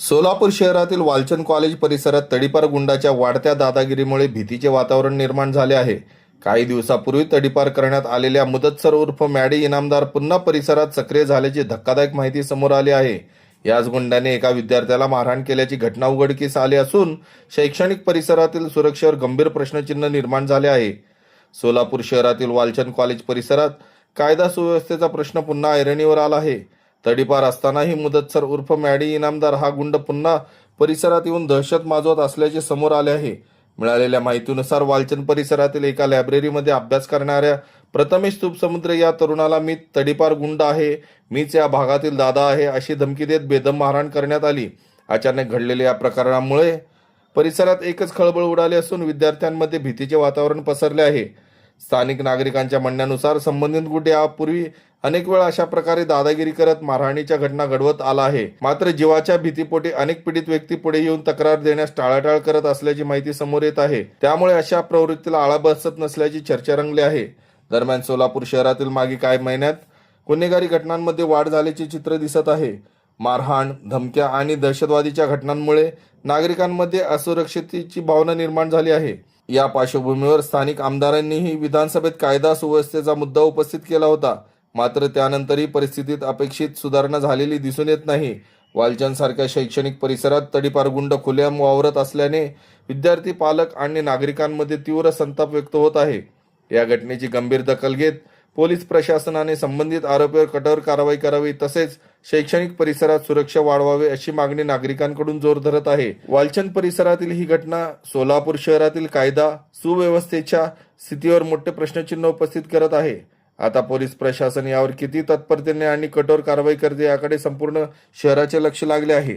सोलापूर शहरातील वालचंद कॉलेज परिसरात तडीपार गुंडाच्या वाढत्या दादागिरीमुळे भीतीचे वातावरण निर्माण झाले आहे. काही दिवसापूर्वी तडीपार करण्यात आलेल्या मुदतसर उर्फ मॅडी इनामदार पुन्हा परिसरात सक्रिय झाल्याची धक्कादायक माहिती समोर आली आहे. याच गुंडाने एका विद्यार्थ्याला मारहाण केल्याची घटना उघडकीस आली असून शैक्षणिक परिसरातील सुरक्षेवर गंभीर प्रश्नचिन्ह निर्माण झाले आहे. सोलापूर शहरातील वालचंद कॉलेज परिसरात कायदा सुव्यवस्थेचा प्रश्न पुन्हा ऐरणीवर आला आहे. तडीपार असतानाही मुदतसर उर्फ मॅडी इनामदार हा गुंड पुन्हा परिसरात येऊन दहशत माजवत असल्याचे समोर आले आहे. मिळालेल्या माहितीनुसार वालचंद परिसरातील एका लायब्ररीमध्ये अभ्यास करणाऱ्या प्रथमेश तुपसमुद्रे या तरुणाला मी तडीपार गुंड आहे, मीच या भागातील दादा आहे अशी धमकी देत बेदम मारहाण करण्यात आली. अचानक घडलेल्या या प्रकारामुळे परिसरात एकच खळबळ उडाली असून विद्यार्थ्यांमध्ये भीतीचे वातावरण पसरले आहे. स्थानिक नागरिकांच्या म्हणण्यानुसार संबंधित गुट यापूर्वी अनेक वेळा अशा प्रकारे दादागिरी करत मारहाणीच्या घटना घडवत आला आहे. मात्र जीवाच्या भीतीपोटी अनेक पीडित व्यक्ती पुढे येऊन तक्रार देण्यास टाळाटाळ करत असल्याची माहिती समोर येत आहे. त्यामुळे अशा प्रवृत्तीला आळा बसत नसल्याची चर्चा रंगली आहे. दरम्यान सोलापूर शहरातील मागील काही महिन्यात गुन्हेगारी घटनांमध्ये वाढ झाल्याचे चित्र दिसत आहे. मारहाण, धमक्या आणि दहशतवादीच्या घटनांमुळे नागरिकांमध्ये असुरक्षिततेची भावना निर्माण झाली आहे. या पार्श्वभूमीवर स्थानिक आमदारांनीही विधानसभेत कायदा सुव्यवस्थेचा मुद्दा उपस्थित केला होता. मात्र त्यानंतरही परिस्थितीत अपेक्षित सुधारणा झालेली दिसून येत नाही. वालचंद सारख्या शैक्षणिक परिसरात तडीपार गुंड खुलेआम वावरत असल्याने विद्यार्थी, पालक आणि नागरिकांमध्ये तीव्र संताप व्यक्त होत आहे. या घटनेची गंभीर दखल घेत पोलीस प्रशासनाने संबंधित आरोपीवर कठोर कारवाई करावी तसेच शैक्षणिक परिसरात सुरक्षा वाढवावी अशी मागणी नागरिकांकडून जोर धरत आहे. वालचंद परिसरातील ही घटना सोलापूर शहरातील कायदा सुव्यवस्थेच्या स्थितीवर मोठे प्रश्नचिन्ह उपस्थित करत आहे. आता पोलीस प्रशासन यावर किती तत्परतेने आणि कठोर कारवाई करते याकडे संपूर्ण शहराचे लक्ष लागले आहे.